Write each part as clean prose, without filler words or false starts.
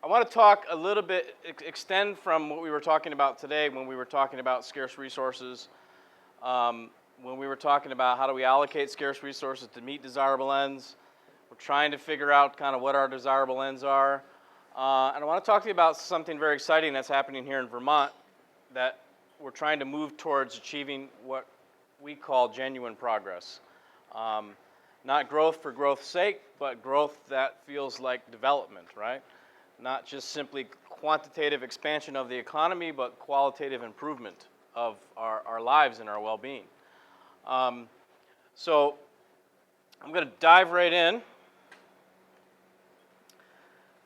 I want to talk a little bit, extend from what we were talking about today when we were talking about scarce resources, when we were talking about how do we allocate scarce resources to meet desirable ends. We're trying to figure out kind of what our desirable ends are. And I want to talk to you about something very exciting that's happening here in Vermont, that we're trying to move towards achieving what we call genuine progress. Not growth for growth's sake, but growth that feels like development, right? Not just simply quantitative expansion of the economy, but qualitative improvement of our lives and our well-being. So I'm going to dive right in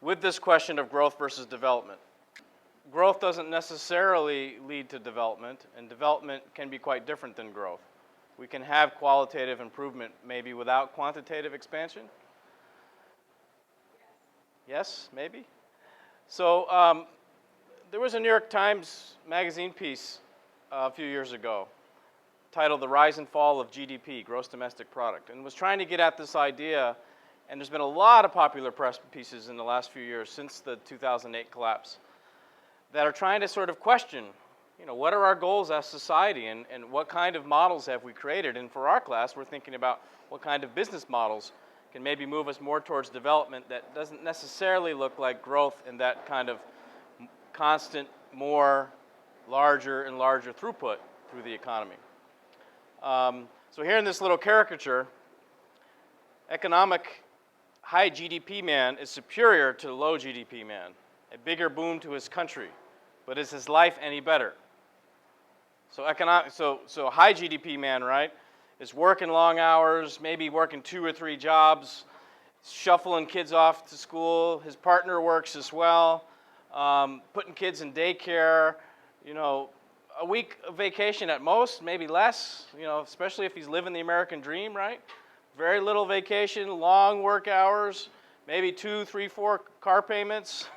with this question of growth versus development. Growth doesn't necessarily lead to development, and development can be quite different than growth. We can have qualitative improvement maybe without quantitative expansion. Yes, maybe? So there was a New York Times magazine piece a few years ago titled The Rise and Fall of GDP, Gross Domestic Product, and was trying to get at this idea, and there's been a lot of popular press pieces in the last few years since the 2008 collapse that are trying to sort of question, what are our goals as society, and what kind of models have we created? And for our class, we're thinking about what kind of business models can maybe move us more towards development that doesn't necessarily look like growth and that kind of constant, more larger and larger throughput through the economy. So here in this little caricature, economic high GDP man is superior to low GDP man, a bigger boon to his country, but is his life any better? So high GDP man, right, is working long hours, maybe working 2 or 3 jobs, shuffling kids off to school. His partner works as well, putting kids in daycare, a week of vacation at most, maybe less, especially if he's living the American dream, right? Very little vacation, long work hours, maybe 2, 3, 4 car payments,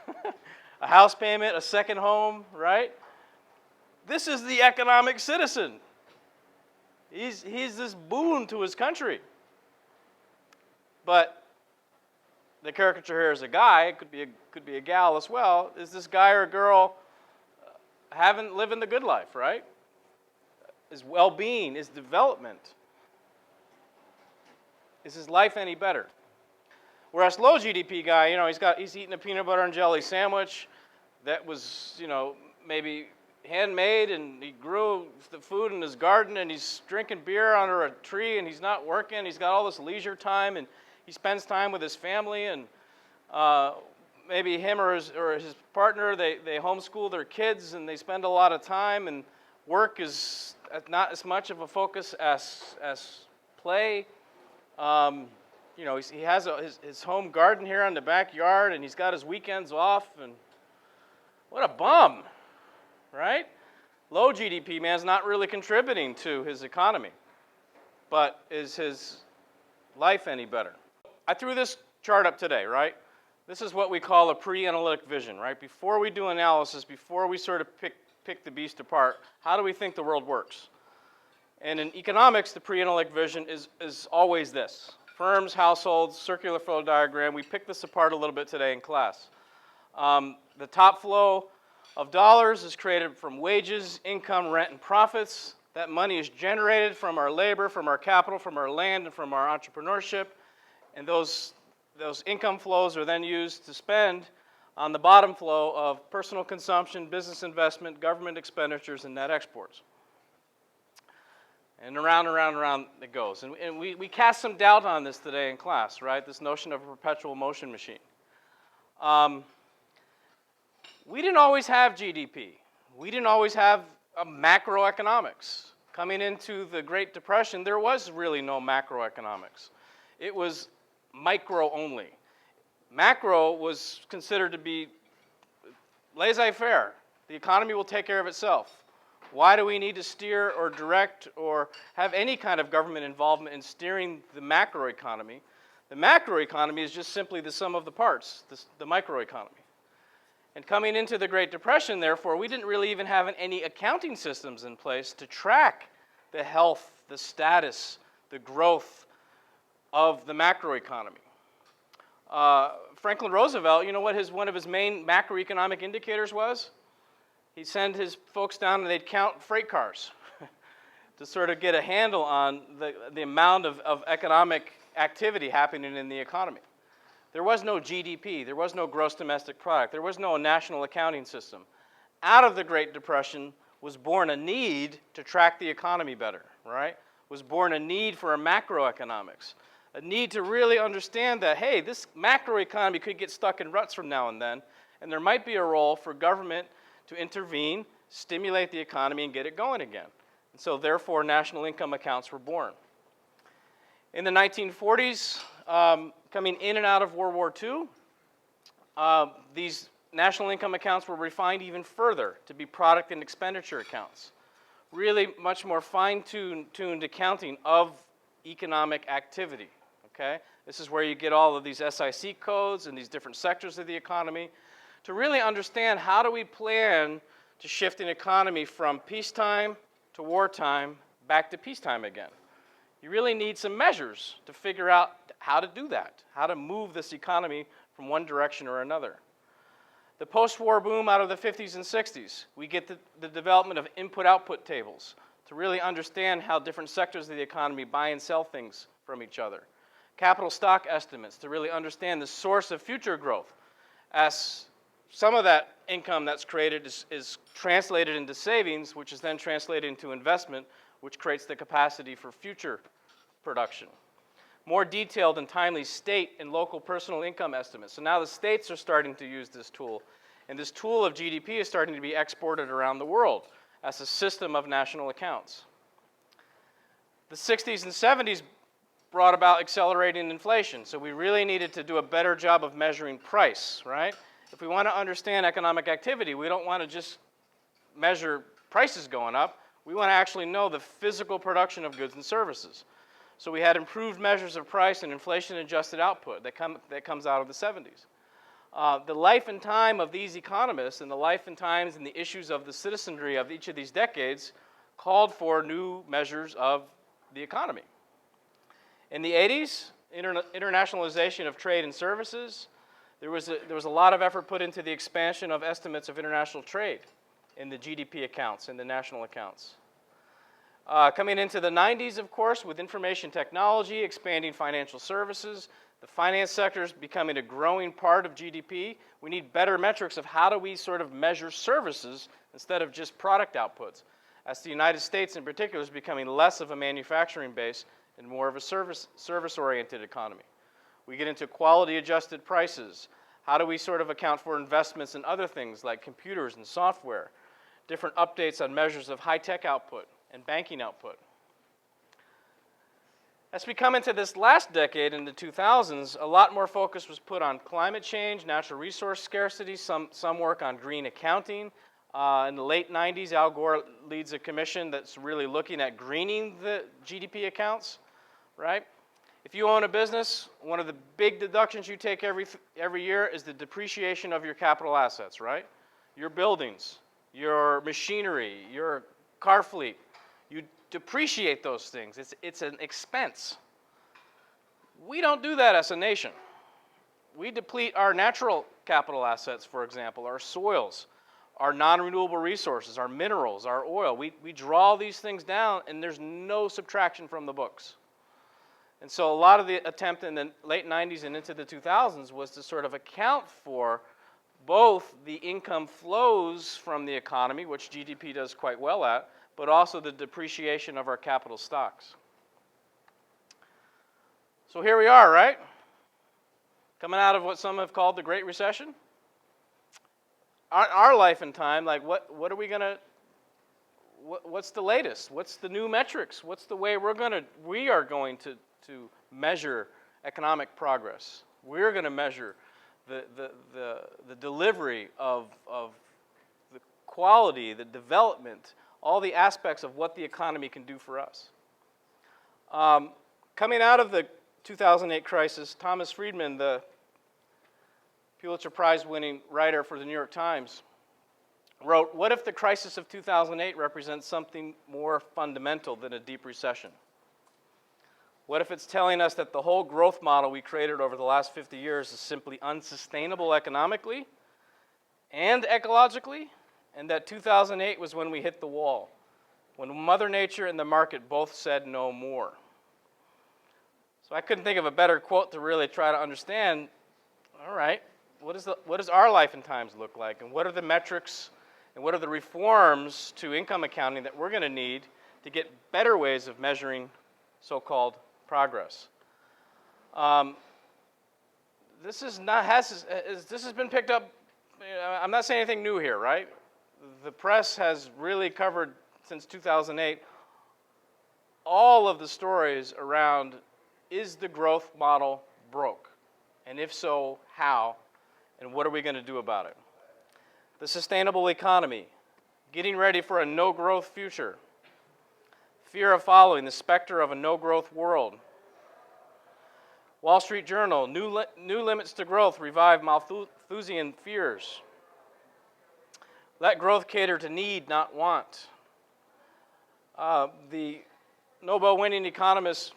a house payment, a second home, right? This is the economic citizen. He's this boon to his country. But the caricature here is a guy, it could be a gal as well. Is this guy or girl living the good life, right? His well-being, his development. Is his life any better? Whereas low GDP guy, he's eating a peanut butter and jelly sandwich that was, maybe handmade, and he grew the food in his garden, and he's drinking beer under a tree, and he's not working. He's got all this leisure time, and he spends time with his family, and maybe him or his partner, they homeschool their kids, and they spend a lot of time, and work is not as much of a focus as play. He has his home garden here in the backyard, and he's got his weekends off, and what a bum, right? Low GDP man's not really contributing to his economy, but is his life any better? I threw this chart up today, right? This is what we call a pre-analytic vision, right? Before we do analysis, before we sort of pick the beast apart, how do we think the world works? And in economics, the pre-analytic vision is always this. Firms, households, circular flow diagram. We picked this apart a little bit today in class. The top flow of dollars is created from wages, income, rent, and profits. That money is generated from our labor, from our capital, from our land, and from our entrepreneurship. And those income flows are then used to spend on the bottom flow of personal consumption, business investment, government expenditures, and net exports. And around and around and around it goes. And we cast some doubt on this today in class, right? This notion of a perpetual motion machine. We didn't always have GDP. We didn't always have macroeconomics. Coming into the Great Depression, there was really no macroeconomics. It was micro only. Macro was considered to be laissez-faire. The economy will take care of itself. Why do we need to steer or direct or have any kind of government involvement in steering the macroeconomy? The macroeconomy is just simply the sum of the parts, the microeconomy. And coming into the Great Depression, therefore, we didn't really even have any accounting systems in place to track the health, the status, the growth of the macroeconomy. Franklin Roosevelt, you know what one of his main macroeconomic indicators was? He'd send his folks down and they'd count freight cars to sort of get a handle on the amount of economic activity happening in the economy. There was no GDP, there was no gross domestic product, there was no national accounting system. Out of the Great Depression was born a need to track the economy better, right? Was born a need for a macroeconomics, a need to really understand that, hey, this macroeconomy could get stuck in ruts from now and then, and there might be a role for government to intervene, stimulate the economy, and get it going again. And so therefore, national income accounts were born. In the 1940s, coming in and out of World War II, these national income accounts were refined even further to be product and expenditure accounts. Really much more fine-tuned accounting of economic activity, okay? This is where you get all of these SIC codes and these different sectors of the economy to really understand how do we plan to shift an economy from peacetime to wartime back to peacetime again. You really need some measures to figure out how to do that, how to move this economy from one direction or another. The post-war boom out of the 50s and 60s, we get the development of input-output tables to really understand how different sectors of the economy buy and sell things from each other. Capital stock estimates to really understand the source of future growth, as some of that income that's created is translated into savings, which is then translated into investment, which creates the capacity for future production. More detailed and timely state and local personal income estimates. So now the states are starting to use this tool, and this tool of GDP is starting to be exported around the world as a system of national accounts. The 60s and 70s brought about accelerating inflation, so we really needed to do a better job of measuring price, right? If we want to understand economic activity, we don't want to just measure prices going up. We want to actually know the physical production of goods and services. So we had improved measures of price and inflation-adjusted output that comes out of the 70s. The life and time of these economists and the life and times and the issues of the citizenry of each of these decades called for new measures of the economy. In the 80s, internationalization of trade and services, there was a lot of effort put into the expansion of estimates of international trade in the GDP accounts, in the national accounts. Coming into the 90s, of course, with information technology, expanding financial services, the finance sector is becoming a growing part of GDP. We need better metrics of how do we sort of measure services instead of just product outputs, as the United States in particular is becoming less of a manufacturing base and more of a service-oriented economy. We get into quality-adjusted prices. How do we sort of account for investments in other things like computers and software? Different updates on measures of high-tech output and banking output. As we come into this last decade, in the 2000s, a lot more focus was put on climate change, natural resource scarcity, some work on green accounting. In the late 90s, Al Gore leads a commission that's really looking at greening the GDP accounts, right? If you own a business, one of the big deductions you take every year is the depreciation of your capital assets, right? Your buildings, your machinery, your car fleet. You depreciate those things. It's an expense. We don't do that as a nation. We deplete our natural capital assets, for example, our soils, our non-renewable resources, our minerals, our oil. We draw these things down, and there's no subtraction from the books. And so a lot of the attempt in the late 90s and into the 2000s was to sort of account for both the income flows from the economy, which GDP does quite well at, but also the depreciation of our capital stocks. So here we are, right? Coming out of what some have called the Great Recession. Our life and time, like what are we gonna, what's the latest? What's the new metrics? What's the way we are going to measure economic progress? We're going to measure the delivery of the quality, the development, all the aspects of what the economy can do for us. Coming out of the 2008 crisis, Thomas Friedman, the Pulitzer Prize-winning writer for the New York Times, wrote, "What if the crisis of 2008 represents something more fundamental than a deep recession? What if it's telling us that the whole growth model we created over the last 50 years is simply unsustainable economically and ecologically, and that 2008 was when we hit the wall, when Mother Nature and the market both said no more? So I couldn't think of a better quote to really try to understand, all right, what does our life and times look like, and what are the metrics and what are the reforms to income accounting that we're going to need to get better ways of measuring so-called progress? This has been picked up. I'm not saying anything new here, right? The press has really covered since 2008 all of the stories around, is the growth model broke? And if so, how? And what are we going to do about it? The sustainable economy, getting ready for a no-growth future, fear of following the specter of a no-growth world. Wall Street Journal, new limits to growth revive Malthusian fears. Let growth cater to need, not want. The Nobel-winning economist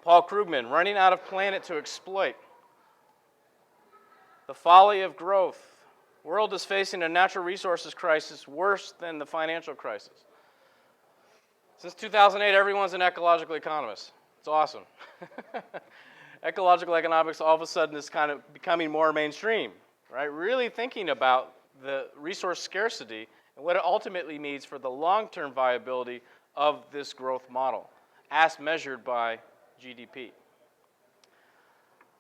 Paul Krugman, running out of planet to exploit. The folly of growth. World is facing a natural resources crisis worse than the financial crisis. Since 2008, everyone's an ecological economist. It's awesome. Ecological economics all of a sudden is kind of becoming more mainstream, right? Really thinking about the resource scarcity and what it ultimately means for the long-term viability of this growth model, as measured by GDP.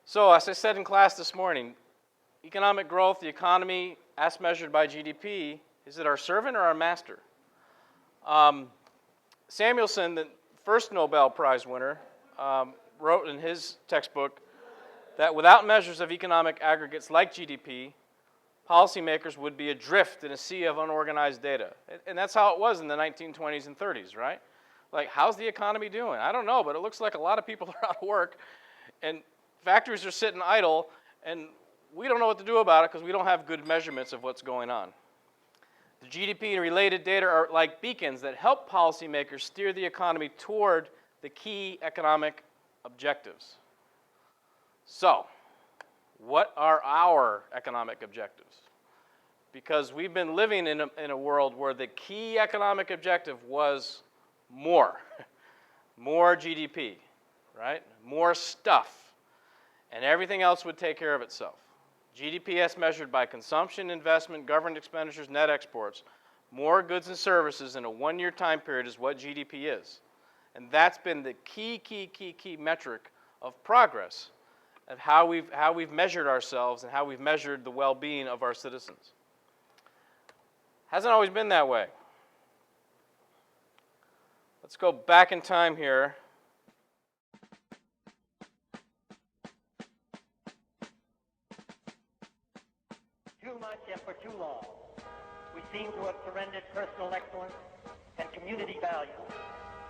So, as I said in class this morning, economic growth, the economy, as measured by GDP, is it our servant or our master? Samuelson, the first Nobel Prize winner, wrote in his textbook that without measures of economic aggregates like GDP, policymakers would be adrift in a sea of unorganized data. And that's how it was in the 1920s and 30s, right? Like, how's the economy doing? I don't know, but it looks like a lot of people are out of work, and factories are sitting idle, and we don't know what to do about it because we don't have good measurements of what's going on. The GDP and related data are like beacons that help policymakers steer the economy toward the key economic objectives. So, what are our economic objectives? Because we've been living in a world where the key economic objective was more. More GDP, right? More stuff. And everything else would take care of itself. GDP as measured by consumption, investment, government expenditures, net exports. More goods and services in a one-year time period is what GDP is. And that's been the key metric of progress, of how we've measured ourselves and how we've measured the well-being of our citizens. Hasn't always been that way. Let's go back in time here. Too much and for too long, we seem to have surrendered personal excellence and community value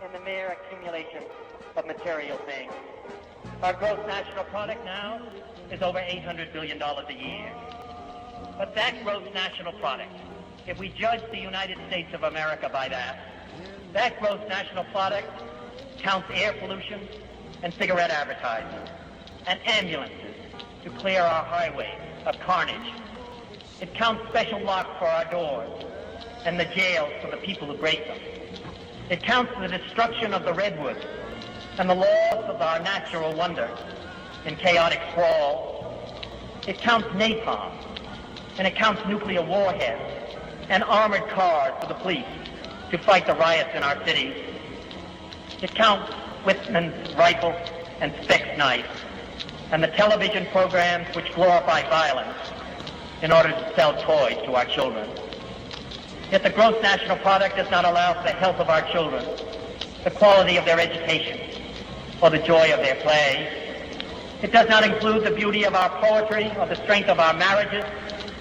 in the mere accumulation of material things. Our gross national product now is over $800 billion a year. But that gross national product, if we judge the United States of America by that gross national product counts air pollution and cigarette advertising and ambulances to clear our highways of carnage. It counts special locks for our doors and the jails for the people who break them. It counts the destruction of the redwoods and the loss of our natural wonder in chaotic sprawl. It counts napalm, and it counts nuclear warheads and armored cars for the police to fight the riots in our cities. It counts Whitman's rifle and Speck's knife, and the television programs which glorify violence in order to sell toys to our children. Yet the gross national product does not allow for the health of our children, the quality of their education, or the joy of their play. It does not include the beauty of our poetry, or the strength of our marriages,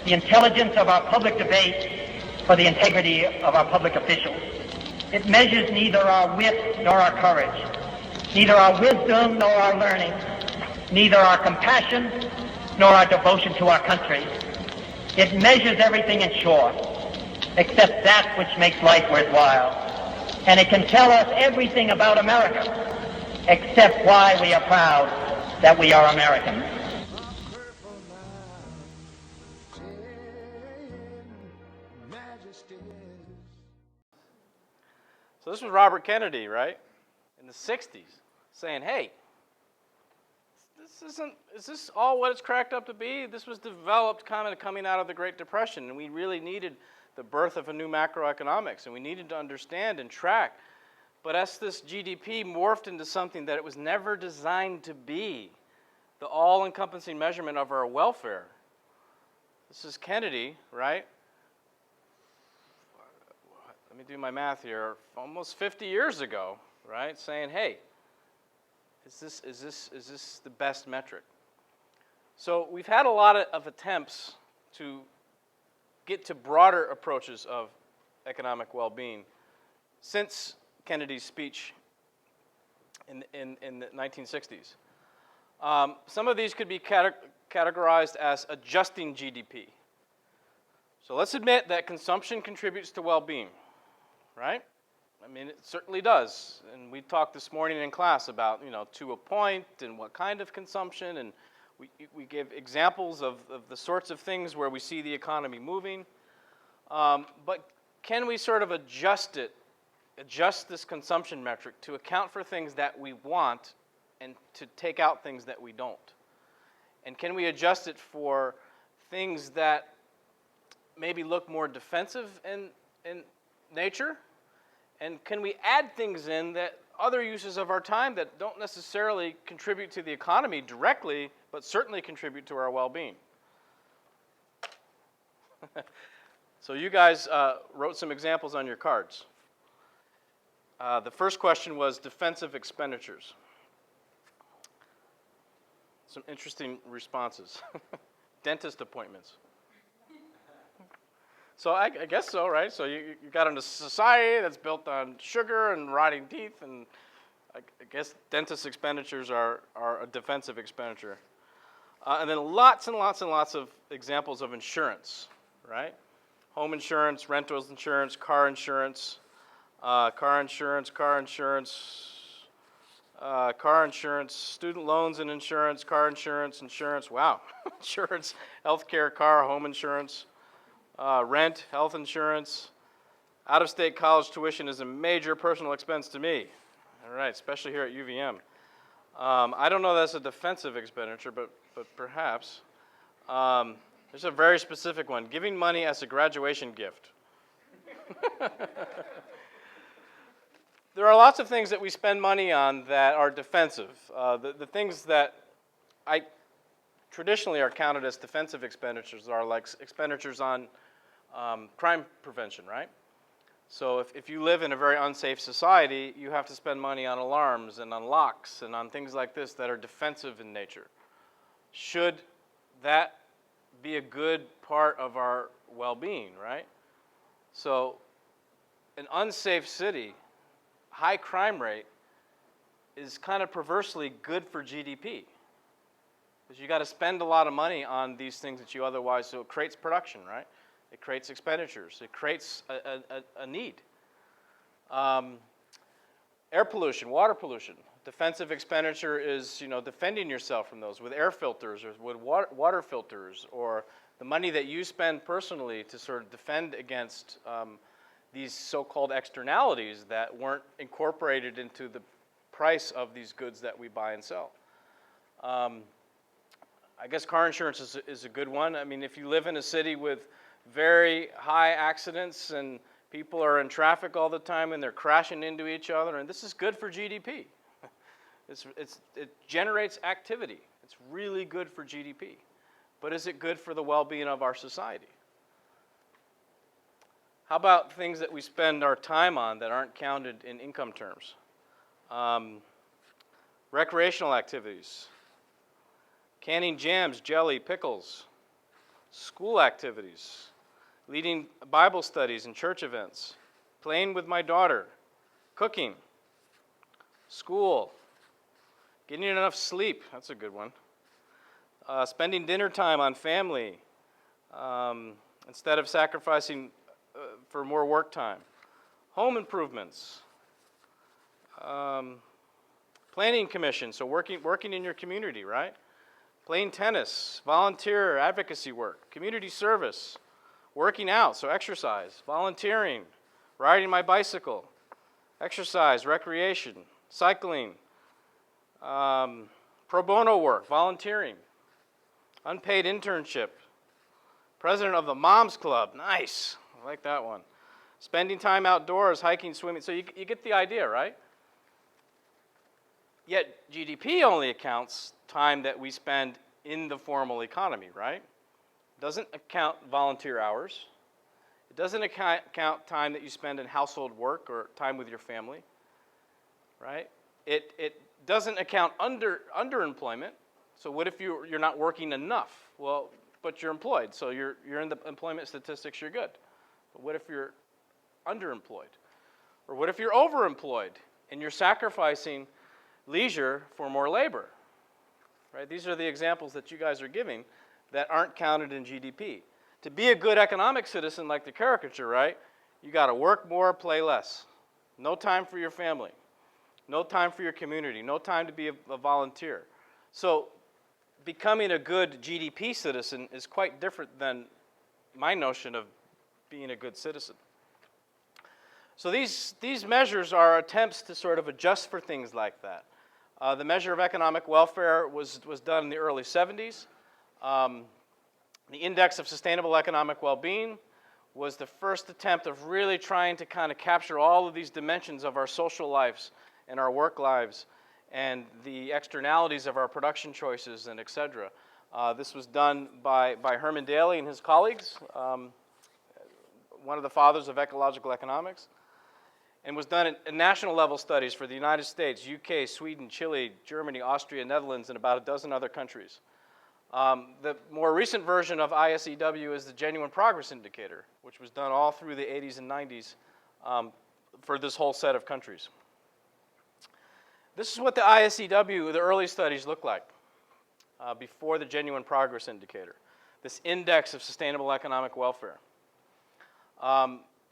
the intelligence of our public debate, or the integrity of our public officials. It measures neither our wit nor our courage, neither our wisdom nor our learning, neither our compassion nor our devotion to our country. It measures everything in short, except that which makes life worthwhile. And it can tell us everything about America, except why we are proud that we are Americans. So this was Robert Kennedy, right, in the 60s, saying, hey, is this all what it's cracked up to be? This was developed kind of coming out of the Great Depression, and we really needed the birth of a new macroeconomics, and we needed to understand and track. But as this GDP morphed into something that it was never designed to be, the all-encompassing measurement of our welfare. This is Kennedy, right? Let me do my math here. Almost 50 years ago, right? Saying, hey, is this the best metric? So we've had a lot of attempts to get to broader approaches of economic well-being since Kennedy's speech in the 1960s. Some of these could be categorized as adjusting GDP. So let's admit that consumption contributes to well-being, right? I mean, it certainly does. And we talked this morning in class about, to a point and what kind of consumption, and we gave examples of the sorts of things where we see the economy moving. But can we sort of adjust this consumption metric to account for things that we want and to take out things that we don't? And can we adjust it for things that maybe look more defensive in nature? And can we add things in that other uses of our time that don't necessarily contribute to the economy directly, but certainly contribute to our well-being? So you guys wrote some examples on your cards. The first question was defensive expenditures. Some interesting responses. Dentist appointments. So I guess so, right? So you got into society that's built on sugar and rotting teeth, and I guess dentist expenditures are a defensive expenditure. And then lots and lots and lots of examples of insurance, right? Home insurance, rentals insurance, car insurance, student loans and insurance, car insurance, wow. Insurance, healthcare, car, home insurance. Rent, health insurance, out-of-state college tuition is a major personal expense to me. All right, especially here at UVM. I don't know that's a defensive expenditure, but perhaps. There's a very specific one, giving money as a graduation gift. There are lots of things that we spend money on that are defensive. The things that I traditionally are counted as defensive expenditures are like expenditures on crime prevention, right? So if you live in a very unsafe society, you have to spend money on alarms and on locks and on things like this that are defensive in nature. Should that be a good part of our well-being, right? So an unsafe city, high crime rate, is kind of perversely good for GDP. Because you got to spend a lot of money on these things that you otherwise, so it creates production, right? It creates expenditures. It creates a need. Air pollution, water pollution. Defensive expenditure is, defending yourself from those with air filters or with water filters, or the money that you spend personally to sort of defend against these so-called externalities that weren't incorporated into the price of these goods that we buy and sell. I guess car insurance is a good one. I mean, if you live in a city with very high accidents and people are in traffic all the time and they're crashing into each other, and this is good for GDP. It generates activity. It's really good for GDP. But is it good for the well-being of our society? How about things that we spend our time on that aren't counted in income terms? Recreational activities. Canning jams, jelly, pickles. School activities. Leading Bible studies and church events. Playing with my daughter. Cooking. School. Getting enough sleep. That's a good one. Spending dinner time on family instead of sacrificing for more work time. Home improvements. Planning commission, so working in your community, right? Playing tennis, volunteer advocacy work, community service, working out, so exercise, volunteering, riding my bicycle, exercise, recreation, cycling, pro bono work, volunteering, unpaid internship, president of the Moms Club, nice, I like that one. Spending time outdoors, hiking, swimming, so you get the idea, right? Yet GDP only accounts time that we spend in the formal economy, right? It doesn't account volunteer hours. It doesn't account time that you spend in household work or time with your family, right? It doesn't account underemployment. So what if you're not working enough? Well, but you're employed, so you're in the employment statistics, you're good. But what if you're underemployed? Or what if you're overemployed and you're sacrificing leisure for more labor, right? These are the examples that you guys are giving that aren't counted in GDP. To be a good economic citizen, like the caricature, right? You got to work more, play less. No time for your family. No time for your community. No time to be a volunteer. So becoming a good GDP citizen is quite different than my notion of being a good citizen. So these measures are attempts to sort of adjust for things like that. The measure of economic welfare was done in the early 70s. The Index of Sustainable Economic Well-being was the first attempt of really trying to kind of capture all of these dimensions of our social lives and our work lives and the externalities of our production choices and et cetera. This was done by Herman Daly and his colleagues, one of the fathers of ecological economics, and was done in national level studies for the United States, UK, Sweden, Chile, Germany, Austria, Netherlands, and about a dozen other countries. The more recent version of ISEW is the Genuine Progress Indicator, which was done all through the 80s and 90s for this whole set of countries. This is what the ISEW, the early studies, looked like before the Genuine Progress Indicator, this index of sustainable economic welfare.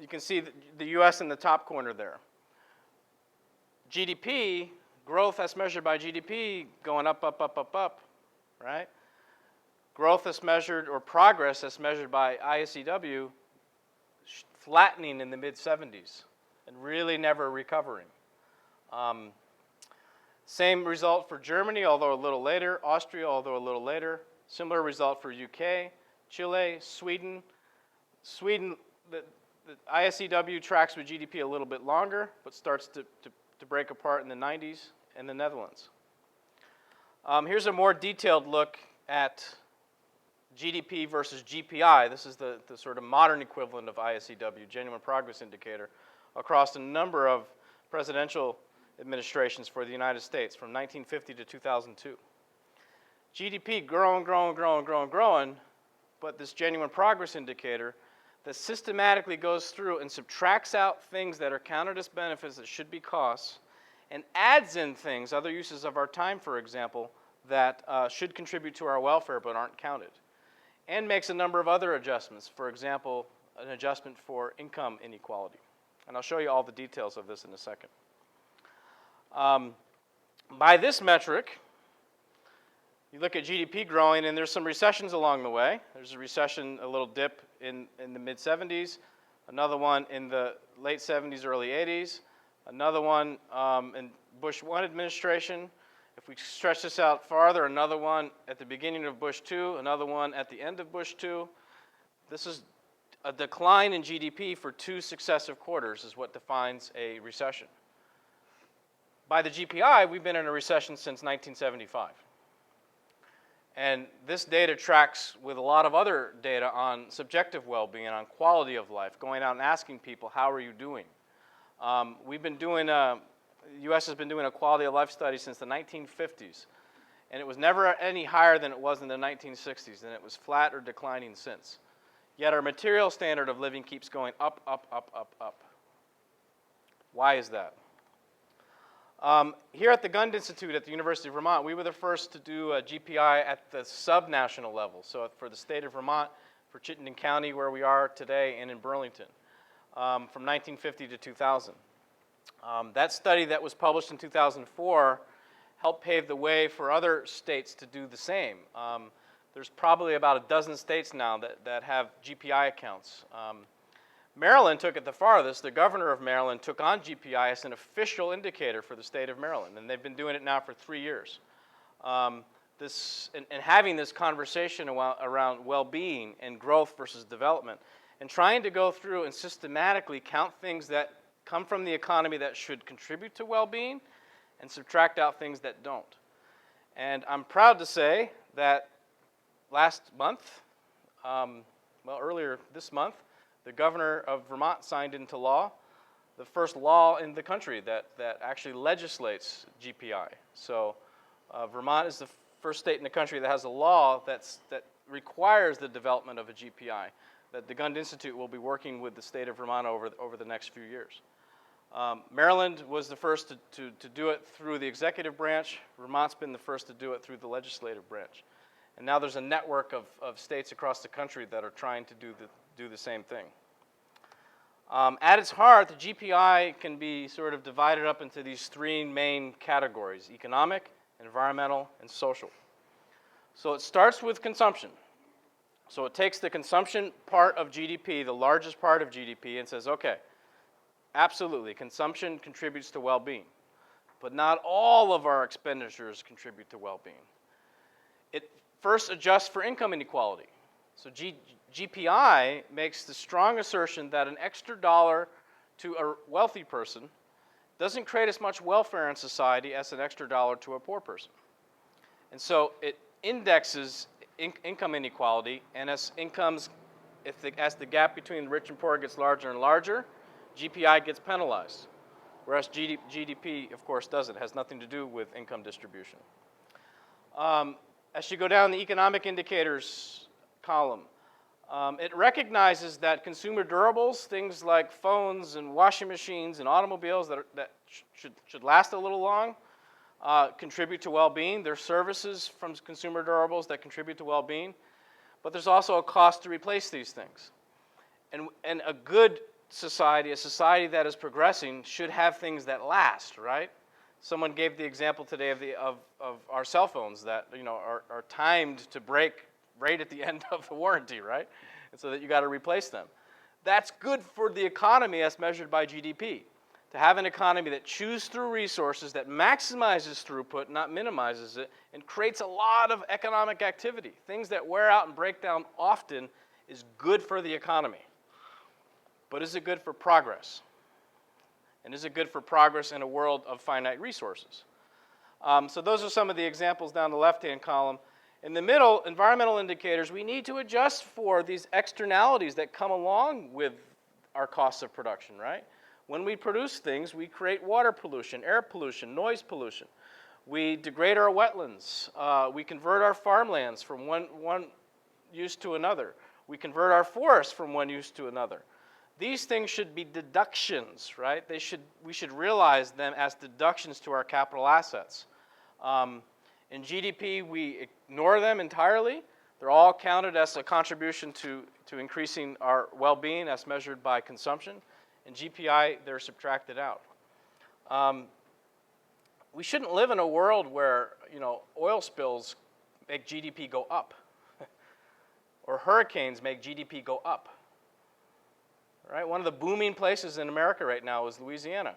You can see the US in the top corner there. GDP, growth as measured by GDP, going up, up, up, up, up, right? Growth as measured, or progress as measured by ISEW, flattening in the mid-70s and really never recovering. Same result for Germany, although a little later, Austria, although a little later. Similar result for UK, Chile, Sweden. Sweden, the ISEW tracks with GDP a little bit longer, but starts to break apart in the 90s, and the Netherlands. Here's a more detailed look at GDP versus GPI. This is the sort of modern equivalent of ISEW, Genuine Progress Indicator, across a number of presidential administrations for the United States from 1950 to 2002. GDP growing, growing, growing, growing, growing, but this Genuine Progress Indicator that systematically goes through and subtracts out things that are counted as benefits that should be costs and adds in things, other uses of our time, for example, that should contribute to our welfare but aren't counted, and makes a number of other adjustments, for example, an adjustment for income inequality. And I'll show you all the details of this in a second. By this metric, you look at GDP growing, and there's some recessions along the way. There's a recession, a little dip in the mid-70s, another one in the late 70s, early 80s, another one in Bush 1 administration. If we stretch this out farther, another one at the beginning of Bush 2, another one at the end of Bush 2. This is a decline in GDP for 2 successive quarters is what defines a recession. By the GPI, we've been in a recession since 1975. And this data tracks with a lot of other data on subjective well-being, on quality of life, going out and asking people, how are you doing? We've been doing, the US has been doing a quality of life study since the 1950s. And it was never any higher than it was in the 1960s, and it was flat or declining since. Yet our material standard of living keeps going up, up, up, up, up. Why is that? Here at the Gund Institute at the University of Vermont, we were the first to do a GPI at the sub-national level. So for the state of Vermont, for Chittenden County, where we are today, and in Burlington, from 1950 to 2000. That study that was published in 2004 help pave the way for other states to do the same. There's probably about a dozen states now that have GPI accounts. Maryland took it the farthest. The governor of Maryland took on GPI as an official indicator for the state of Maryland, and they've been doing it now for 3 years. And having this conversation around well-being and growth versus development, and trying to go through and systematically count things that come from the economy that should contribute to well-being and subtract out things that don't. And I'm proud to say that last month, earlier this month, the governor of Vermont signed into law the first law in the country that actually legislates GPI. So Vermont is the first state in the country that has a law that requires the development of a GPI, that the Gund Institute will be working with the state of Vermont over the next few years. Maryland was the first to do it through the executive branch. Vermont's been the first to do it through the legislative branch. And now there's a network of states across the country that are trying to do the same thing. At its heart, the GPI can be sort of divided up into these three main categories: economic, environmental, and social. So it starts with consumption. So it takes the consumption part of GDP, the largest part of GDP, and says, okay, absolutely, consumption contributes to well-being, but not all of our expenditures contribute to well-being. It first adjusts for income inequality. So GPI makes the strong assertion that an extra dollar to a wealthy person doesn't create as much welfare in society as an extra dollar to a poor person. And so it indexes income inequality, and as the gap between the rich and poor gets larger and larger, GPI gets penalized, whereas GDP, of course, doesn't. It has nothing to do with income distribution. As you go down the economic indicators column, it recognizes that consumer durables, things like phones and washing machines and automobiles that should last a little long, contribute to well-being. There are services from consumer durables that contribute to well-being, but there's also a cost to replace these things. And a good society, a society that is progressing, should have things that last, right? Someone gave the example today of our cell phones that are timed to break right at the end of the warranty, right? And so that you got to replace them. That's good for the economy as measured by GDP. To have an economy that chews through resources, that maximizes throughput, not minimizes it, and creates a lot of economic activity. Things that wear out and break down often is good for the economy. But is it good for progress? And is it good for progress in a world of finite resources? So those are some of the examples down the left-hand column. In the middle, environmental indicators, we need to adjust for these externalities that come along with our costs of production, right? When we produce things, we create water pollution, air pollution, noise pollution. We degrade our wetlands. We convert our farmlands from one use to another. We convert our forests from one use to another. These things should be deductions, right? We should realize them as deductions to our capital assets. In GDP, we ignore them entirely. They're all counted as a contribution to increasing our well-being as measured by consumption. In GPI, they're subtracted out. We shouldn't live in a world where oil spills make GDP go up, or hurricanes make GDP go up. Right? One of the booming places in America right now is Louisiana.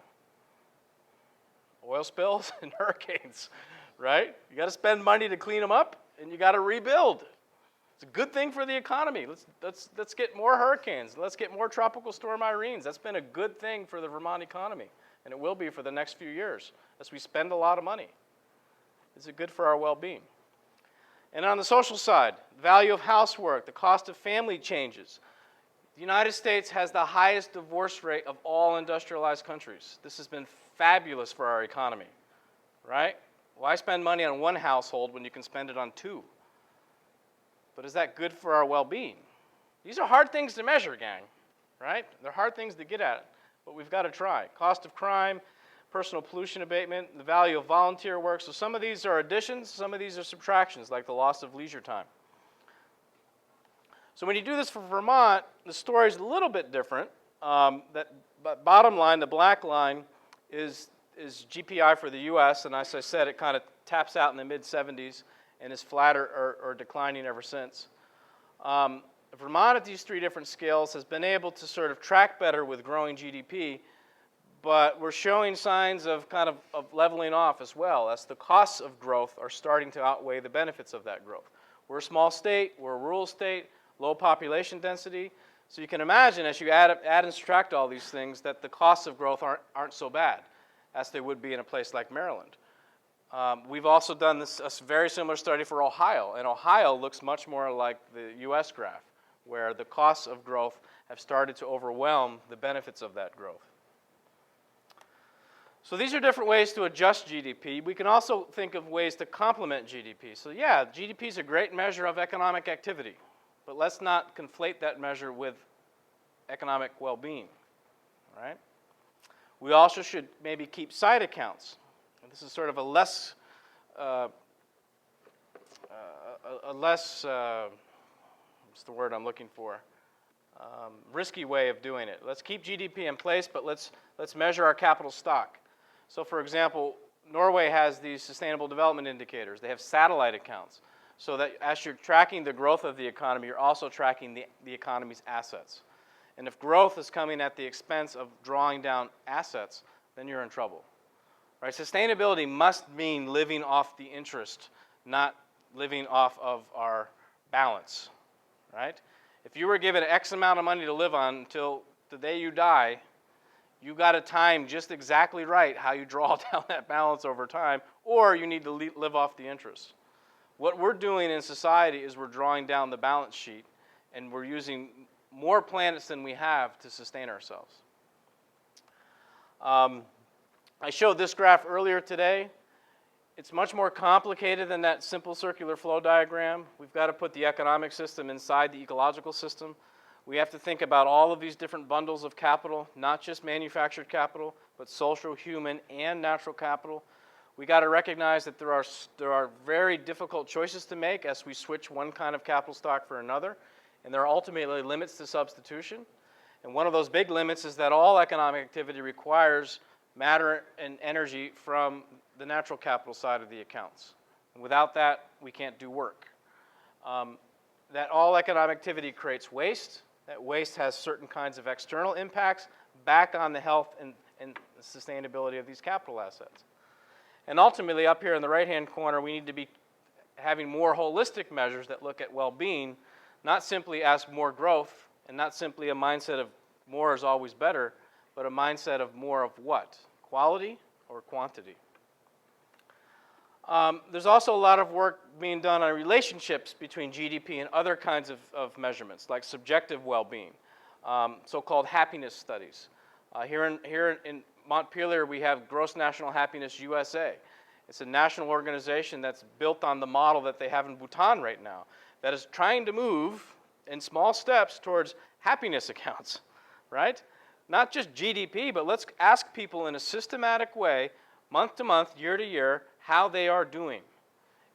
Oil spills and hurricanes, right? You got to spend money to clean them up, and you got to rebuild. It's a good thing for the economy. Let's get more hurricanes. Let's get more tropical storm Irenes. That's been a good thing for the Vermont economy, and it will be for the next few years as we spend a lot of money. Is it good for our well-being? And on the social side, value of housework, the cost of family changes. The United States has the highest divorce rate of all industrialized countries. This has been fabulous for our economy, right? Why spend money on one household when you can spend it on two? But is that good for our well-being? These are hard things to measure, gang, right? They're hard things to get at, but we've got to try. Cost of crime, personal pollution abatement, the value of volunteer work. So some of these are additions, some of these are subtractions, like the loss of leisure time. So when you do this for Vermont, the story is a little bit different. But bottom line, the black line, is GPI for the U.S., and as I said, it kind of taps out in the mid-70s and is flat or declining ever since. Vermont at these three different scales has been able to sort of track better with growing GDP, but we're showing signs of kind of leveling off as well, as the costs of growth are starting to outweigh the benefits of that growth. We're a small state, we're a rural state, low population density, so you can imagine as you add and subtract all these things that the costs of growth aren't so bad as they would be in a place like Maryland. We've also done a very similar study for Ohio, and Ohio looks much more like the US graph, where the costs of growth have started to overwhelm the benefits of that growth. So these are different ways to adjust GDP. We can also think of ways to complement GDP. So yeah, GDP is a great measure of economic activity, but let's not conflate that measure with economic well-being, right? We also should maybe keep side accounts. And this is sort of a less what's the word I'm looking for? Risky way of doing it. Let's keep GDP in place, but let's measure our capital stock. So for example, Norway has these sustainable development indicators. They have satellite accounts, so that as you're tracking the growth of the economy, you're also tracking the economy's assets. And if growth is coming at the expense of drawing down assets, then you're in trouble. Right? Sustainability must mean living off the interest, not living off of our balance. Right? If you were given X amount of money to live on until the day you die, you got to time just exactly right how you draw down that balance over time, or you need to live off the interest. What we're doing in society is we're drawing down the balance sheet, and we're using more planets than we have to sustain ourselves. I showed this graph earlier today. It's much more complicated than that simple circular flow diagram. We've got to put the economic system inside the ecological system. We have to think about all of these different bundles of capital, not just manufactured capital, but social, human, and natural capital. We got to recognize that there are very difficult choices to make as we switch one kind of capital stock for another, and there are ultimately limits to substitution. And one of those big limits is that all economic activity requires matter and energy from the natural capital side of the accounts. And without that, we can't do work. That all economic activity creates waste. That waste has certain kinds of external impacts back on the health and the sustainability of these capital assets. And ultimately, up here in the right-hand corner, we need to be having more holistic measures that look at well-being, not simply as more growth, and not simply a mindset of more is always better, but a mindset of more of what? Quality or quantity? There's also a lot of work being done on relationships between GDP and other kinds of measurements, like subjective well-being, so-called happiness studies. Here in Montpelier, we have Gross National Happiness USA. It's a national organization that's built on the model that they have in Bhutan right now, that is trying to move in small steps towards happiness accounts, right? Not just GDP, but let's ask people in a systematic way, month to month, year to year, how they are doing,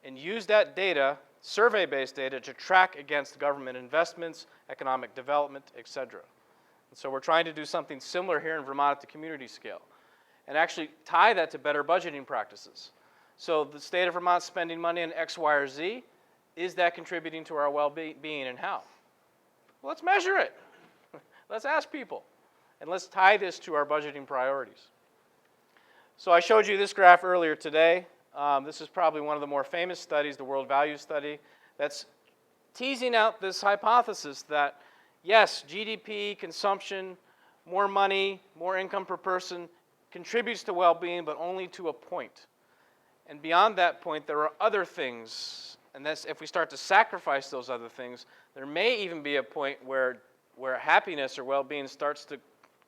and use that data, survey-based data, to track against government investments, economic development, etc. And so we're trying to do something similar here in Vermont at the community scale, and actually tie that to better budgeting practices. So the state of Vermont spending money on X, Y, or Z, is that contributing to our well-being, and how? Well, let's measure it. Let's ask people, and let's tie this to our budgeting priorities. So I showed you this graph earlier today. This is probably one of the more famous studies, the World Value Study, that's teasing out this hypothesis that, yes, GDP, consumption, more money, more income per person contributes to well-being, but only to a point. And beyond that point, there are other things, and that's, if we start to sacrifice those other things, there may even be a point where happiness or well-being starts to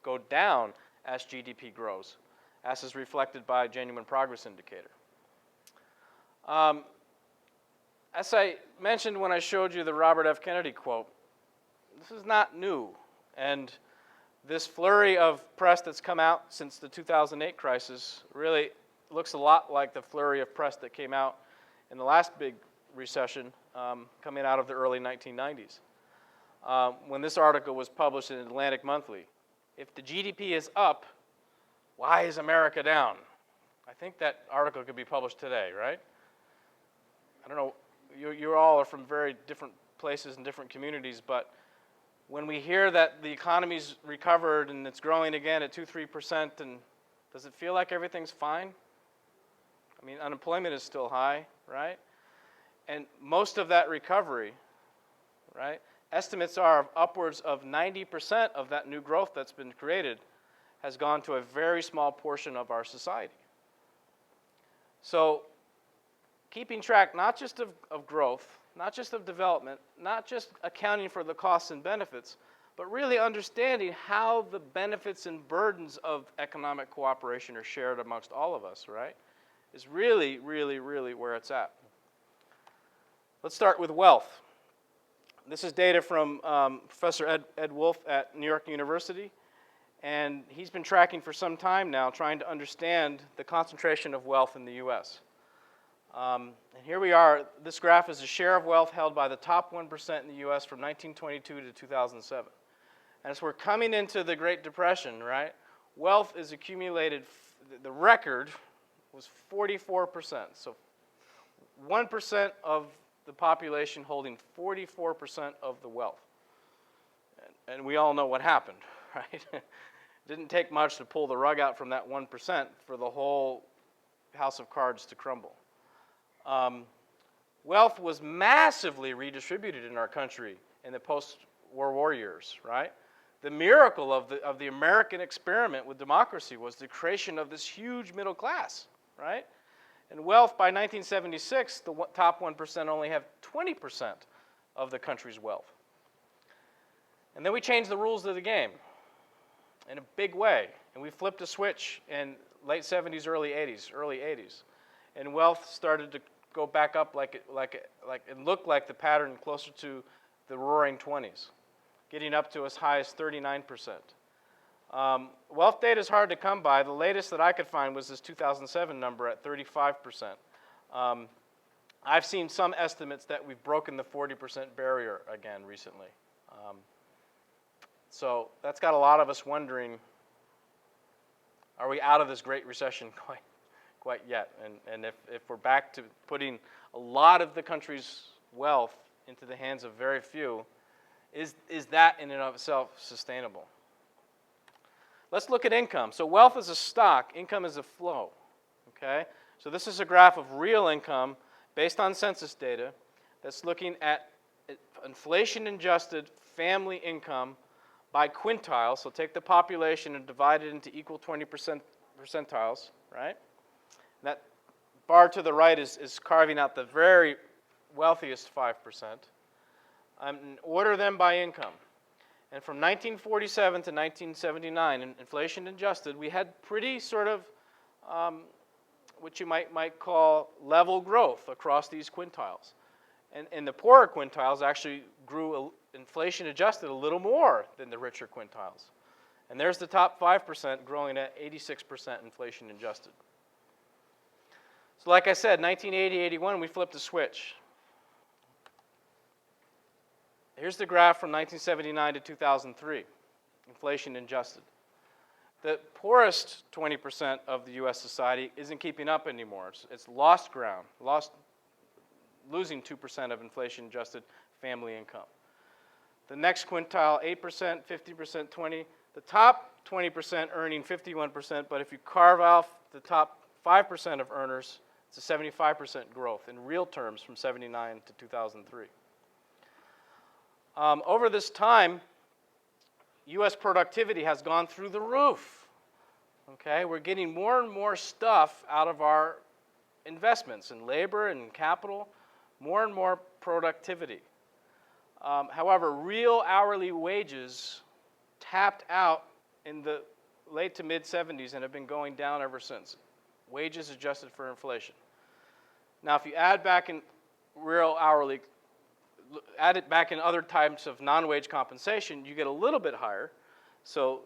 go down as GDP grows, as is reflected by a genuine progress indicator. As I mentioned when I showed you the Robert F. Kennedy quote, this is not new. And this flurry of press that's come out since the 2008 crisis really looks a lot like the flurry of press that came out in the last big recession coming out of the early 1990s. When this article was published in Atlantic Monthly, if the GDP is up, why is America down? I think that article could be published today, right? I don't know, you all are from very different places and different communities, but when we hear that the economy's recovered and it's growing again at 2-3%, and does it feel like everything's fine? I mean, unemployment is still high, right? And most of that recovery, right, estimates are upwards of 90% of that new growth that's been created has gone to a very small portion of our society. So keeping track not just of growth, not just of development, not just accounting for the costs and benefits, but really understanding how the benefits and burdens of economic cooperation are shared amongst all of us, right, is really, really, really where it's at. Let's start with wealth. This is data from Professor Ed Wolf at New York University, and he's been tracking for some time now, trying to understand the concentration of wealth in the U.S. And here we are. This graph is the share of wealth held by the top 1% in the U.S. from 1922 to 2007. And as we're coming into the Great Depression, right, wealth is accumulated, the record was 44%. So 1% of the population holding 44% of the wealth. And we all know what happened, right? It didn't take much to pull the rug out from that 1% for the whole house of cards to crumble. Wealth was massively redistributed in our country in the post-World War years, right? The miracle of the American experiment with democracy was the creation of this huge middle class, right? And wealth, by 1976, the top 1% only have 20% of the country's wealth. And then we changed the rules of the game in a big way. And we flipped a switch in late 70s, early 80s. And wealth started to go back up it looked like the pattern closer to the roaring 20s, getting up to as high as 39%. Wealth data is hard to come by. The latest that I could find was this 2007 number at 35%. I've seen some estimates that we've broken the 40% barrier again recently. So that's got a lot of us wondering, are we out of this Great Recession quite yet? And if we're back to putting a lot of the country's wealth into the hands of very few, is that in and of itself sustainable? Let's look at income. So wealth is a stock, income is a flow, okay? So this is a graph of real income based on census data that's looking at inflation-adjusted family income by quintile. So take the population and divide it into equal 20% percentiles, right? That bar to the right is carving out the very wealthiest 5%. And order them by income. And from 1947 to 1979, inflation adjusted, we had pretty sort of what you might call level growth across these quintiles. And the poorer quintiles actually grew inflation adjusted a little more than the richer quintiles. And there's the top 5% growing at 86% inflation adjusted. So like I said, 1980-81, we flipped a switch. Here's the graph from 1979 to 2003, inflation adjusted. The poorest 20% of the U.S. society isn't keeping up anymore. It's lost ground, losing 2% of inflation adjusted family income. The next quintile, 8%, 50%, 20%. The top 20% earning 51%, but if you carve off the top 5% of earners, it's a 75% growth in real terms from 79 to 2003. Over this time, U.S. productivity has gone through the roof. Okay, we're getting more and more stuff out of our investments in labor and capital, more and more productivity. However, real hourly wages tapped out in the late to mid 70s and have been going down ever since. Wages adjusted for inflation. Now, if you add back in real hourly, add it back in other types of non-wage compensation, you get a little bit higher. So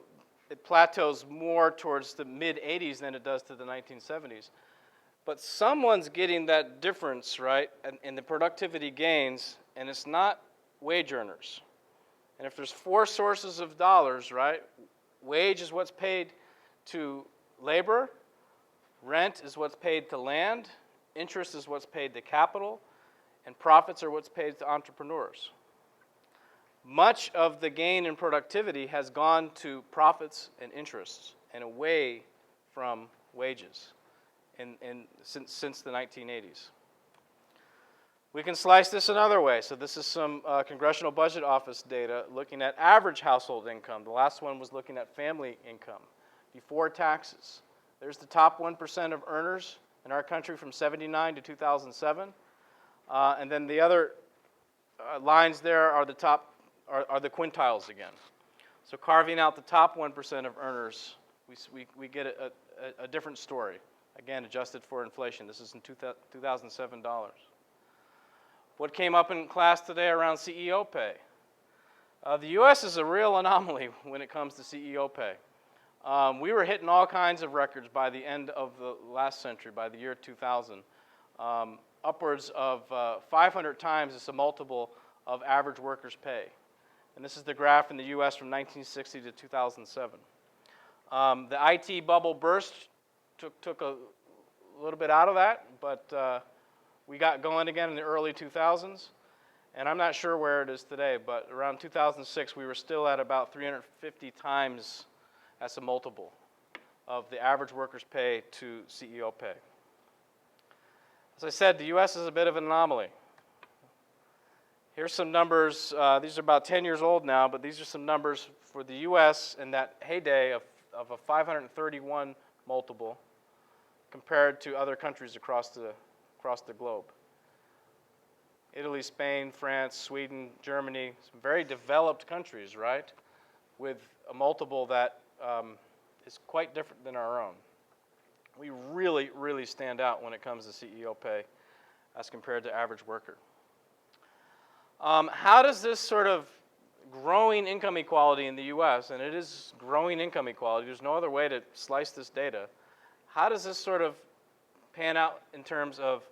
it plateaus more towards the mid-80s than it does to the 1970s. But someone's getting that difference, right, in the productivity gains, and it's not wage earners. And if there's four sources of dollars, right, wage is what's paid to labor, rent is what's paid to land, interest is what's paid to capital, and profits are what's paid to entrepreneurs. Much of the gain in productivity has gone to profits and interests and away from wages since the 1980s. We can slice this another way. So this is some Congressional Budget Office data looking at average household income. The last one was looking at family income before taxes. There's the top 1% of earners in our country from 79 to 2007. And then the other lines there are the the quintiles again. So carving out the top 1% of earners, we get a different story. Again, adjusted for inflation. This is in 2007 dollars. What came up in class today around CEO pay? The U.S. is a real anomaly when it comes to CEO pay. We were hitting all kinds of records by the end of the last century, by the year 2000. Upwards of 500 times is a multiple of average workers' pay. And this is the graph in the U.S. from 1960 to 2007. The IT bubble burst took a little bit out of that, but we got going again in the early 2000s. And I'm not sure where it is today, but around 2006, we were still at about 350 times as a multiple of the average worker's pay to CEO pay. As I said, the U.S. is a bit of an anomaly. Here's some numbers. These are about 10 years old now, but these are some numbers for the U.S. in that heyday of a 531 multiple compared to other countries across the globe. Italy, Spain, France, Sweden, Germany, some very developed countries, right, with a multiple that is quite different than our own. We really, really stand out when it comes to CEO pay as compared to average worker. How does this sort of growing income equality in the U.S., and it is growing income equality, there's no other way to slice this data, how does this sort of pan out in terms of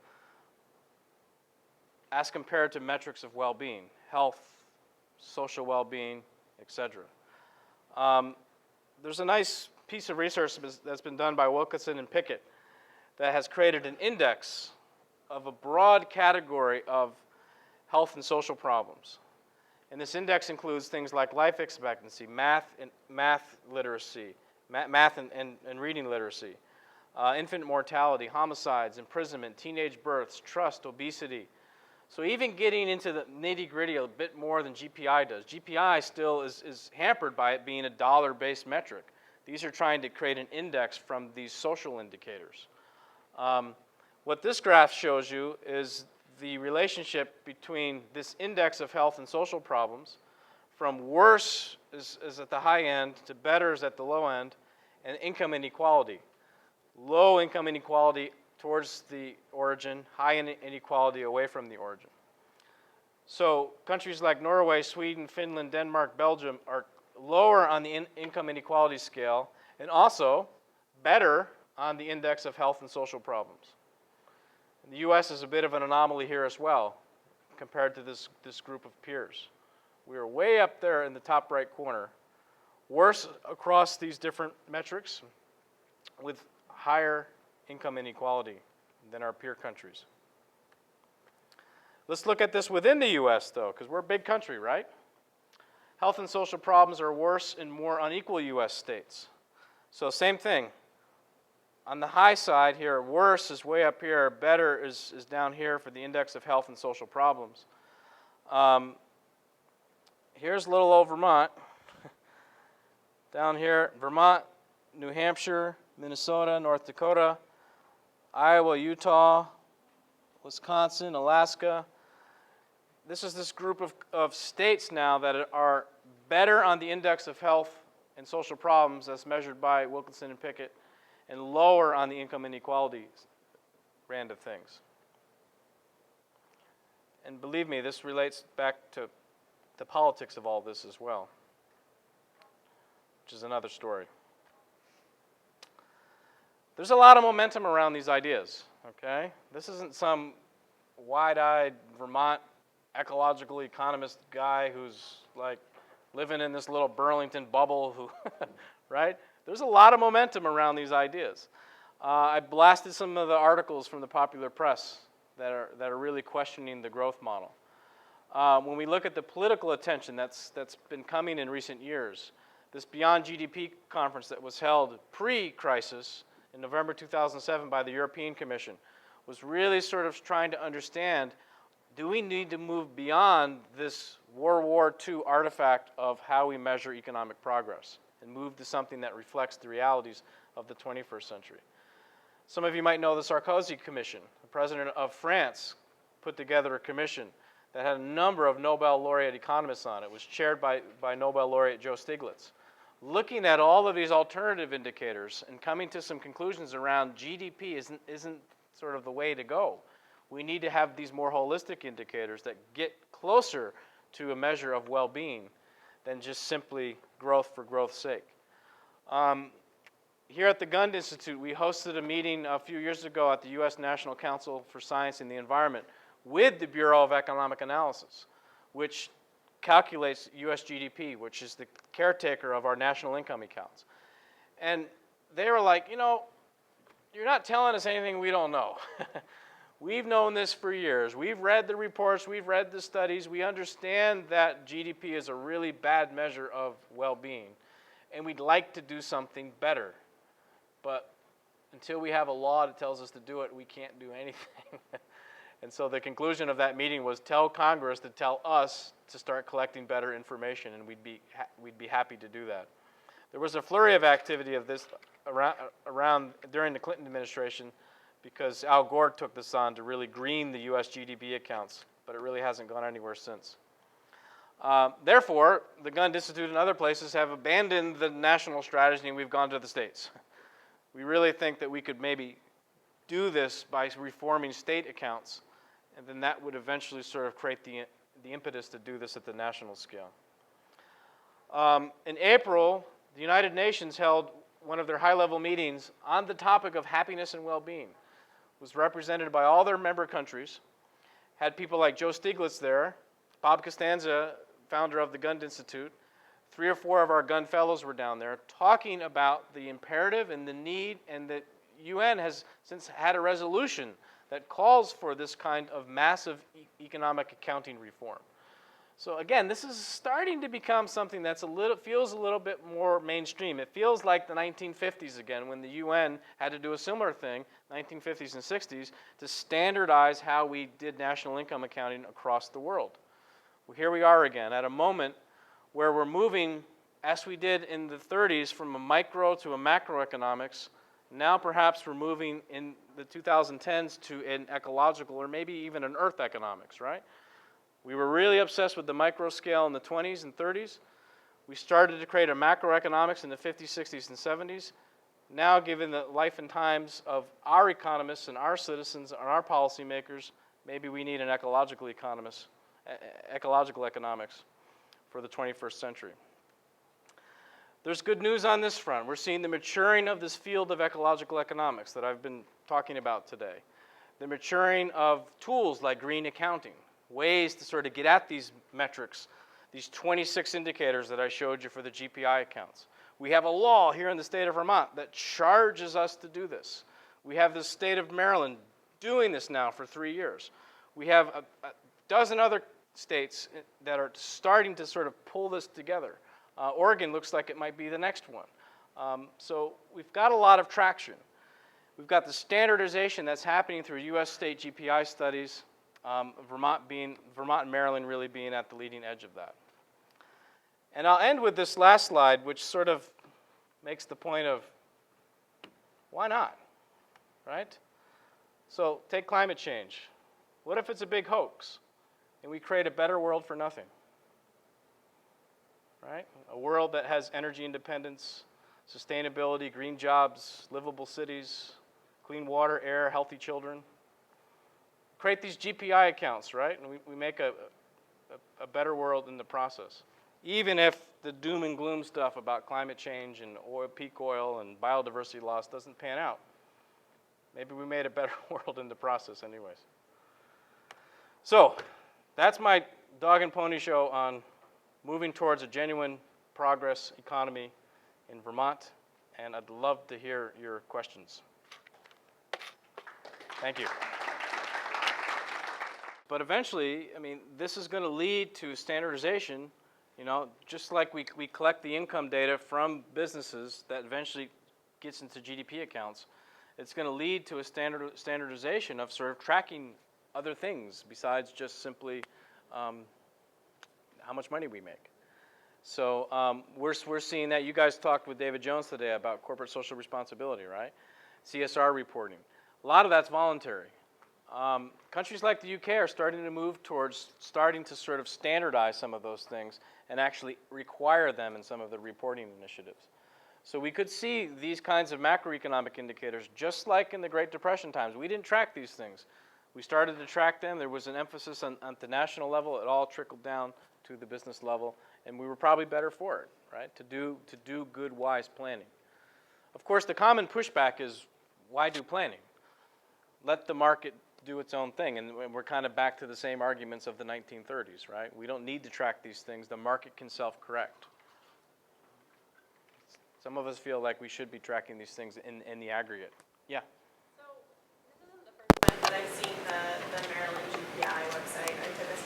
as compared to metrics of well-being, health, social well-being, etc. There's a nice piece of research that's been done by Wilkinson and Pickett that has created an index of a broad category of health and social problems. And this index includes things like life expectancy, math literacy, math and reading literacy, infant mortality, homicides, imprisonment, teenage births, trust, obesity. So even getting into the nitty-gritty a bit more than GPI does. GPI still is hampered by it being a dollar-based metric. These are trying to create an index from these social indicators. What this graph shows you is the relationship between this index of health and social problems from worse is at the high end to better is at the low end, and income inequality. Low income inequality towards the origin, high inequality away from the origin. So countries like Norway, Sweden, Finland, Denmark, Belgium are lower on the income inequality scale and also better on the index of health and social problems. And the U.S. is a bit of an anomaly here as well compared to this group of peers. We are way up there in the top right corner, worse across these different metrics with higher income inequality than our peer countries. Let's look at this within the U.S. though, because we're a big country, right? Health and social problems are worse in more unequal U.S. states. So same thing. On the high side here, worse is way up here, better is down here for the index of health and social problems. Here's little old Vermont. Down here, Vermont, New Hampshire, Minnesota, North Dakota, Iowa, Utah, Wisconsin, Alaska. This is this group of states now that are better on the index of health and social problems as measured by Wilkinson and Pickett, and lower on the income inequality brand of things. And believe me, this relates back to the politics of all this as well, which is another story. There's a lot of momentum around these ideas, okay? This isn't some wide-eyed Vermont ecological economist guy who's like living in this little Burlington bubble who, right? There's a lot of momentum around these ideas. I blasted some of the articles from the popular press that are really questioning the growth model. When we look at the political attention that's been coming in recent years, this Beyond GDP conference that was held pre-crisis in November 2007 by the European Commission was really sort of trying to understand, do we need to move beyond this World War II artifact of how we measure economic progress and move to something that reflects the realities of the 21st century? Some of you might know the Sarkozy Commission. The president of France put together a commission that had a number of Nobel laureate economists on it. It was chaired by Nobel laureate Joe Stiglitz, looking at all of these alternative indicators and coming to some conclusions around GDP isn't sort of the way to go. We need to have these more holistic indicators that get closer to a measure of well-being than just simply growth for growth's sake. Here at the Gund Institute, we hosted a meeting a few years ago at the U.S. National Council for Science and the Environment with the Bureau of Economic Analysis, which calculates U.S. GDP, which is the caretaker of our national income accounts. And they were like, you know, you're not telling us anything we don't know. We've known this for years. We've read the reports, we've read the studies, we understand that GDP is a really bad measure of well-being, and we'd like to do something better. But until we have a law that tells us to do it, we can't do anything. And so the conclusion of that meeting was tell Congress to tell us to start collecting better information, and we'd be happy to do that. There was a flurry of activity of this around during the Clinton administration because Al Gore took this on to really green the U.S. GDP accounts, but it really hasn't gone anywhere since. Therefore, the Gund Institute and other places have abandoned the national strategy and we've gone to the states. We really think that we could maybe do this by reforming state accounts, and then that would eventually sort of create the impetus to do this at the national scale. In April, the United Nations held one of their high-level meetings on the topic of happiness and well-being. It was represented by all their member countries, had people like Joe Stiglitz there, Bob Costanza, founder of the Gund Institute, 3 or 4 of our Gund fellows were down there talking about the imperative and the need, and the UN has since had a resolution that calls for this kind of massive economic accounting reform. So again, this is starting to become something that's feels a little bit more mainstream. It feels like the 1950s again, when the UN had to do a similar thing, 1950s and 60s, to standardize how we did national income accounting across the world. Well, here we are again at a moment where we're moving, as we did in the 30s, from a micro to a macroeconomics. Now perhaps we're moving in the 2010s to an ecological or maybe even an earth economics, right? We were really obsessed with the micro scale in the 20s and 30s. We started to create a macroeconomics in the 50s, 60s, and 70s. Now, given the life and times of our economists and our citizens and our policymakers, maybe we need an ecological economics for the 21st century. There's good news on this front. We're seeing the maturing of this field of ecological economics that I've been talking about today. The maturing of tools like green accounting, ways to sort of get at these metrics, these 26 indicators that I showed you for the GPI accounts. We have a law here in the state of Vermont that charges us to do this. We have the state of Maryland doing this now for 3 years. We have a dozen other states that are starting to sort of pull this together. Oregon looks like it might be the next one. So we've got a lot of traction. We've got the standardization that's happening through U.S. state GPI studies, Vermont and Maryland really being at the leading edge of that. And I'll end with this last slide, which sort of makes the point of why not, right? So take climate change. What if it's a big hoax and we create a better world for nothing? Right? A world that has energy independence, sustainability, green jobs, livable cities, clean water, air, healthy children. Create these GPI accounts, right? And we make a better world in the process. Even if the doom and gloom stuff about climate change and peak oil and biodiversity loss doesn't pan out. Maybe we made a better world in the process anyways. So that's my dog and pony show on moving towards a genuine progress economy in Vermont, and I'd love to hear your questions. Thank you. But eventually, I mean, this is going to lead to standardization, just like we collect the income data from businesses that eventually gets into GDP accounts. It's going to lead to a standardization of sort of tracking other things besides just simply how much money we make. So we're seeing that. You guys talked with David Jones today about corporate social responsibility, right? CSR reporting. A lot of that's voluntary. Countries like the UK are starting to move towards starting to sort of standardize some of those things and actually require them in some of the reporting initiatives. So we could see these kinds of macroeconomic indicators just like in the Great Depression times. We didn't track these things. We started to track them. There was an emphasis on the national level. It all trickled down to the business level, and we were probably better for it, right? To do good, wise planning. Of course, the common pushback is, why do planning? Let the market do its own thing, and we're kind of back to the same arguments of the 1930s, right? We don't need to track these things. The market can self-correct. Some of us feel like we should be tracking these things in the aggregate. Yeah? So this isn't the first time that I've seen the Maryland GPI website. I took a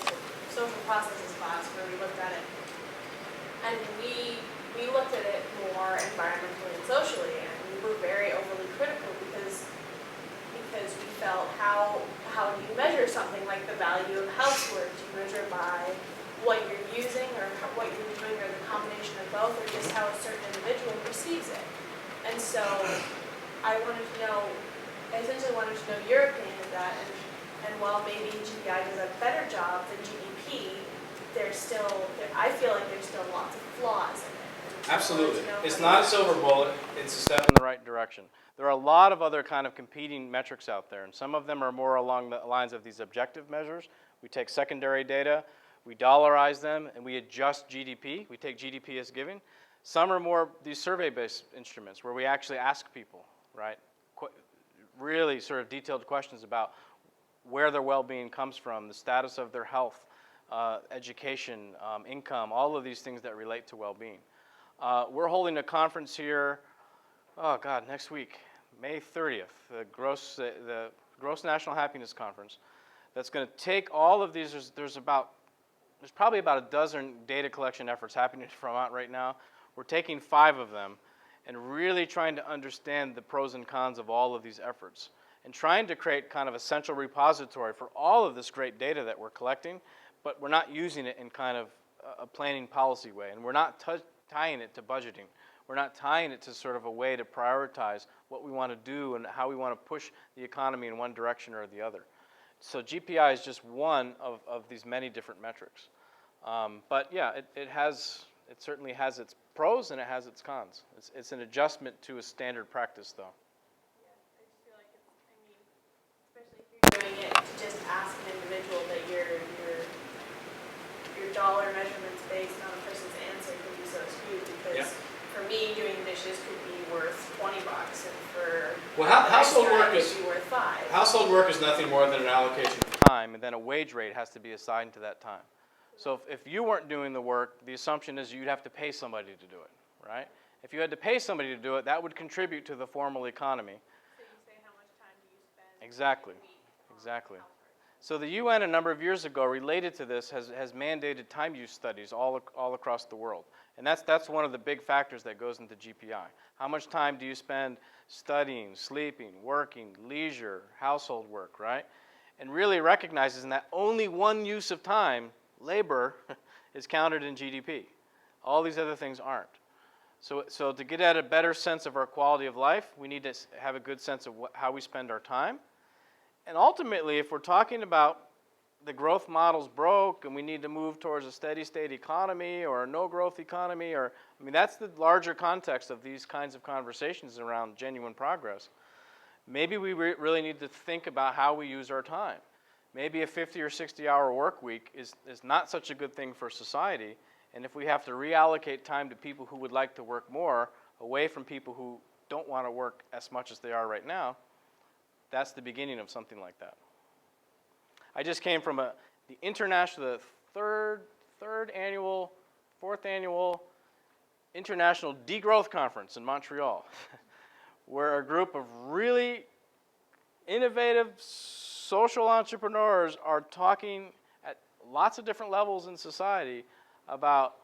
social processes class where we looked at it, and we looked at it more environmentally and socially, and we were very overly critical because we felt how do you measure something like the value of housework? Do you measure by what you're using or what you're doing or the combination of both, or just how a certain individual perceives it? And so I essentially wanted to know your opinion of that, and while maybe GPI does a better job than GDP, I feel like there's still lots of flaws in it. Absolutely. It's not a silver bullet. It's a step in the right direction. There are a lot of other kind of competing metrics out there, and some of them are more along the lines of these objective measures. We take secondary data, we dollarize them, and we adjust GDP. We take GDP as given. Some are more these survey-based instruments where we actually ask people, right, really sort of detailed questions about where their well-being comes from, the status of their health, education, income, all of these things that relate to well-being. We're holding a conference here, next week, May 30th, the Gross National Happiness Conference. That's going to take all of these. There's probably about a dozen data collection efforts happening in Vermont right now. We're taking 5 of them and really trying to understand the pros and cons of all of these efforts and trying to create kind of a central repository for all of this great data that we're collecting, but we're not using it in kind of a planning policy way, and we're not tying it to budgeting. We're not tying it to sort of a way to prioritize what we want to do and how we want to push the economy in one direction or the other. So GPI is just one of these many different metrics. But yeah, it certainly has its pros and it has its cons. It's an adjustment to a standard practice, though. Yeah, I just feel like especially if you're doing it to just ask an individual that your dollar measurements based on a person's answer could be so skewed because for me, doing dishes could be worth $20, and for household work could be worth $5. Household work is nothing more than an allocation of time, and then a wage rate has to be assigned to that time. So if you weren't doing the work, the assumption is you'd have to pay somebody to do it, right? If you had to pay somebody to do it, that would contribute to the formal economy. So you say how much time do you spend? Exactly. So the UN a number of years ago, related to this, has mandated time use studies all across the world. And that's one of the big factors that goes into GPI. How much time do you spend studying, sleeping, working, leisure, household work, right? And really recognizes that only one use of time, labor, is counted in GDP. All these other things aren't. So to get at a better sense of our quality of life, we need to have a good sense of how we spend our time. And ultimately, if we're talking about the growth model's broke and we need to move towards a steady state economy or a no growth economy, that's the larger context of these kinds of conversations around genuine progress. Maybe we really need to think about how we use our time. Maybe a 50 or 60-hour work week is not such a good thing for society, and if we have to reallocate time to people who would like to work more, away from people who don't want to work as much as they are right now, that's the beginning of something like that. I just came from the fourth annual International Degrowth Conference in Montreal, where a group of really innovative social entrepreneurs are talking at lots of different levels in society about,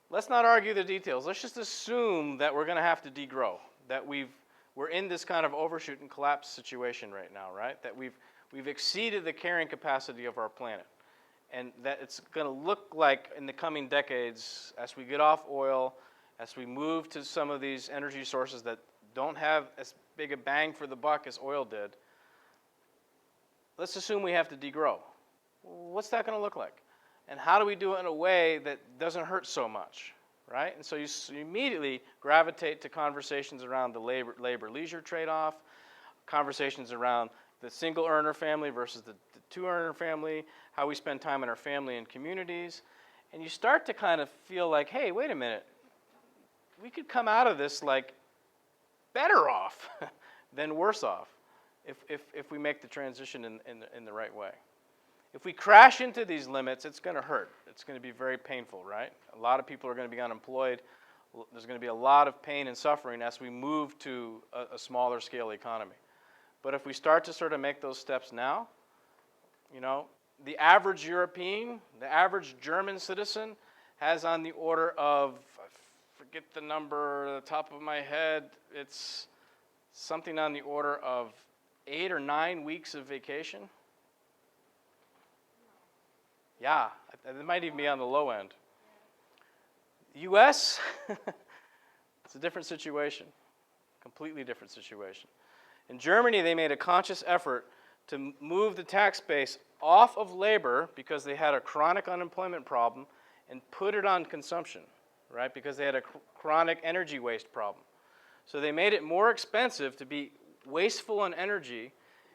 let's not argue the details. Let's just assume that we're going to have to degrow, that we're in this kind of overshoot and collapse situation right now, right? That we've exceeded the carrying capacity of our planet, and that it's going to look like in the coming decades, as we get off oil, as we move to some of these energy sources that don't have as big a bang for the buck as oil did, let's assume we have to degrow. What's that going to look like? And how do we do it in a way that doesn't hurt so much, right? And so you immediately gravitate to conversations around the labor-leisure trade-off, conversations around the single-earner family versus the two-earner family, how we spend time in our family and communities. And you start to kind of feel like, hey, wait a minute, we could come out of this like better off than worse off if we make the transition in the right way. If we crash into these limits, it's going to hurt. It's going to be very painful, right? A lot of people are going to be unemployed. There's going to be a lot of pain and suffering as we move to a smaller scale economy. But if we start to sort of make those steps now, you know, the average European, the average German citizen has on the order of, I forget the number at the top of my head, it's something on the order of 8 or 9 weeks of vacation. Yeah, it might even be on the low end. US, it's a different situation, completely different situation. In Germany, they made a conscious effort to move the tax base off of labor because they had a chronic unemployment problem and put it on consumption, right? Because they had a chronic energy waste problem. So they made it more expensive to be wasteful on energy,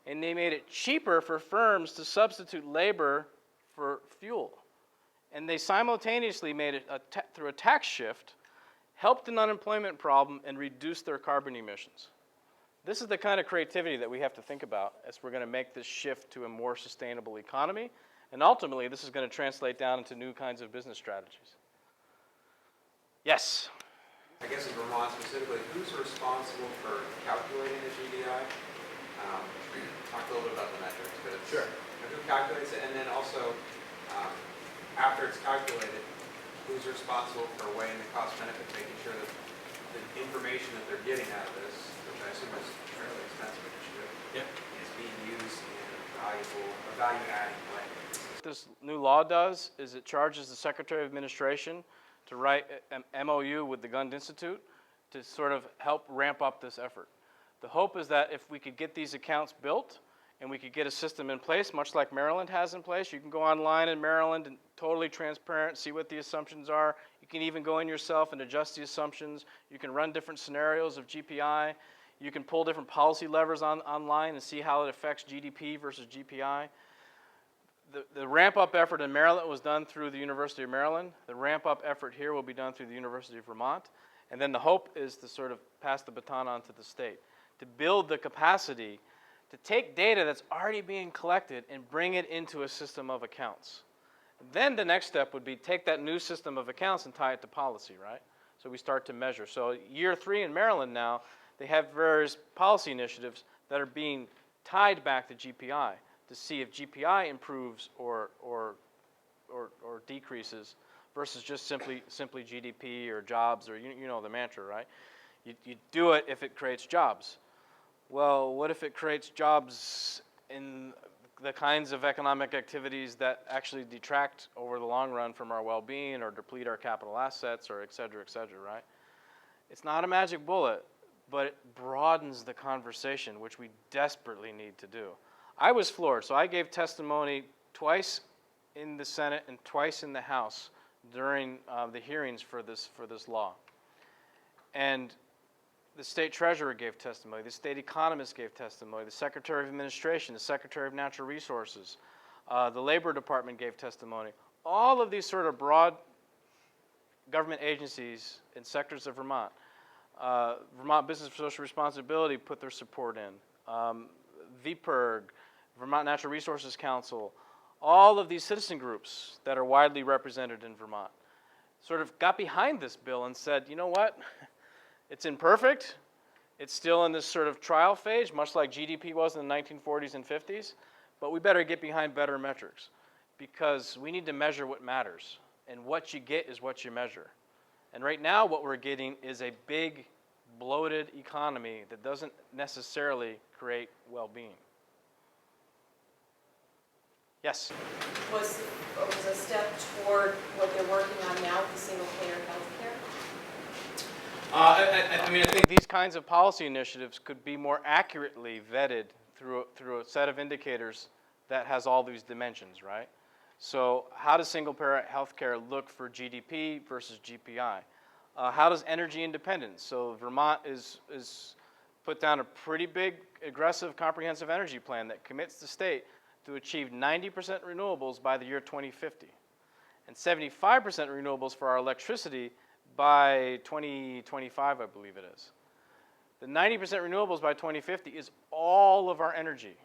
and they made it cheaper for firms to substitute labor for fuel. And they simultaneously made it, through a tax shift, helped an unemployment problem and reduced their carbon emissions. This is the kind of creativity that we have to think about as we're going to make this shift to a more sustainable economy. And ultimately, this is going to translate down into new kinds of business strategies. Yes? I guess in Vermont specifically, who's responsible for calculating the GDI? Talk a little bit about the metrics, but Sure. Who calculates it, and then also, after it's calculated, who's responsible for weighing the cost benefit, making sure that the information that they're getting out of this, which I assume is fairly expensive initiative, is being used in a value-adding way. What this new law does is it charges the Secretary of Administration to write an MOU with the Gund Institute to sort of help ramp up this effort. The hope is that if we could get these accounts built and we could get a system in place, much like Maryland has in place, you can go online in Maryland and totally transparent, see what the assumptions are. You can even go in yourself and adjust the assumptions. You can run different scenarios of GPI. You can pull different policy levers online and see how it affects GDP versus GPI. The ramp-up effort in Maryland was done through the University of Maryland. The ramp-up effort here will be done through the University of Vermont. And then the hope is to sort of pass the baton on to the state, to build the capacity to take data that's already being collected and bring it into a system of accounts. Then the next step would be take that new system of accounts and tie it to policy, right? So we start to measure. So year 3 in Maryland now, they have various policy initiatives that are being tied back to GPI to see if GPI improves or decreases versus just simply GDP or jobs, or you know the mantra, right? You do it if it creates jobs. Well, what if it creates jobs in the kinds of economic activities that actually detract over the long run from our well-being or deplete our capital assets or et cetera, right? It's not a magic bullet, but it broadens the conversation, which we desperately need to do. I was floored, so I gave testimony twice in the Senate and twice in the House during the hearings for this law. And the state treasurer gave testimony, the state economist gave testimony, the Secretary of Administration, the Secretary of Natural Resources, the Labor Department gave testimony. All of these sort of broad government agencies in sectors of Vermont. Vermont Business for Social Responsibility put their support in. VPIRG, Vermont Natural Resources Council, all of these citizen groups that are widely represented in Vermont sort of got behind this bill and said, you know what? It's imperfect, It's still in this sort of trial phase, much like GDP was in the 1940s and 50s, but we better get behind better metrics because we need to measure what matters, and what you get is what you measure. And right now what we're getting is a big, bloated economy that doesn't necessarily create well-being. Yes? Was a step toward what they're working on now with the single-payer healthcare? I mean, I think these kinds of policy initiatives could be more accurately vetted through a set of indicators that has all these dimensions, right? So how does single-payer healthcare look for GDP versus GPI? How does energy independence? So Vermont is put down a pretty big, aggressive, comprehensive energy plan that commits the state to achieve 90% renewables by the year 2050 and 75% renewables for our electricity by 2025, I believe it is. The 90% renewables by 2050 is all of our energy,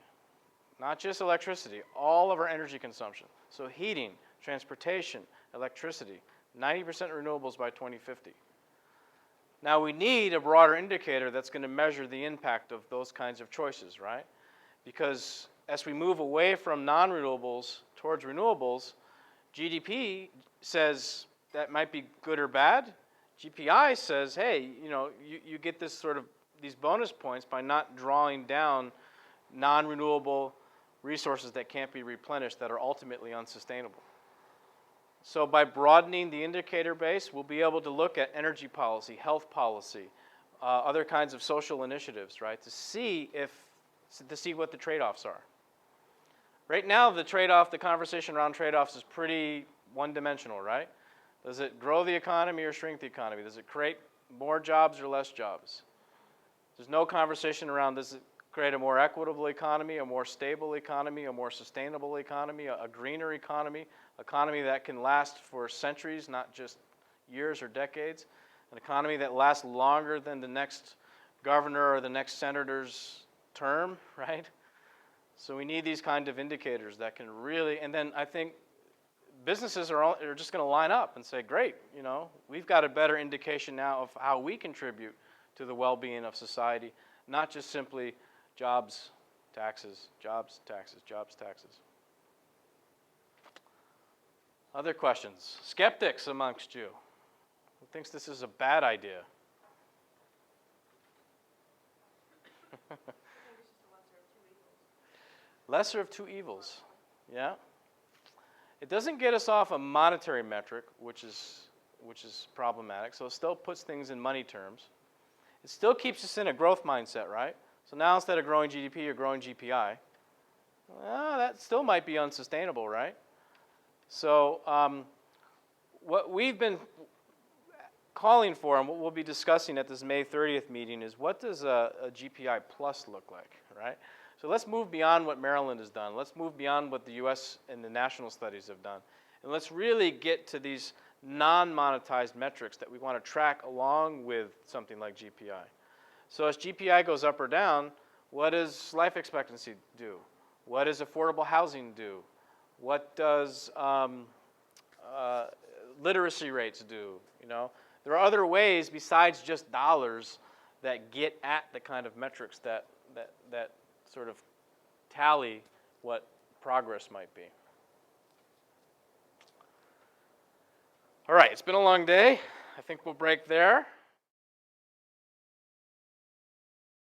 not just electricity, all of our energy consumption. So heating, transportation, electricity, 90% renewables by 2050. Now we need a broader indicator that's going to measure the impact of those kinds of choices, right? Because as we move away from non-renewables towards renewables, GDP says that might be good or bad. GPI says, hey, you get this sort of these bonus points by not drawing down non-renewable resources that can't be replenished that are ultimately unsustainable. So by broadening the indicator base, we'll be able to look at energy policy, health policy, other kinds of social initiatives, right, to see what the trade-offs are. Right now, the conversation around trade-offs is pretty one-dimensional, right? Does it grow the economy or shrink the economy? Does it create more jobs or less jobs? There's no conversation around does it create a more equitable economy, a more stable economy, a more sustainable economy, a greener economy that can last for centuries, not just years or decades, an economy that lasts longer than the next governor or the next senator's term, right? So we need these kind of indicators that can really, and then I think businesses are just going to line up and say, great, we've got a better indication now of how we contribute to the well-being of society, not just simply jobs, taxes, jobs, taxes, jobs, taxes. Other questions? Skeptics amongst you. Who thinks this is a bad idea? Lesser of two evils. Yeah. It doesn't get us off a monetary metric, which is problematic. So it still puts things in money terms. It still keeps us in a growth mindset, right? So now instead of growing GDP, you're growing GPI. Well, that still might be unsustainable, right? So what we've been calling for and what we'll be discussing at this May 30th meeting is what does a GPI plus look like, right? So let's move beyond what Maryland has done. Let's move beyond what the US and the national studies have done. And let's really get to these non-monetized metrics that we want to track along with something like GPI. So as GPI goes up or down, what does life expectancy do? What does affordable housing do? What does literacy rates do? There are other ways besides just dollars that get at the kind of metrics that sort of tally what progress might be. All right, it's been a long day. I think we'll break there.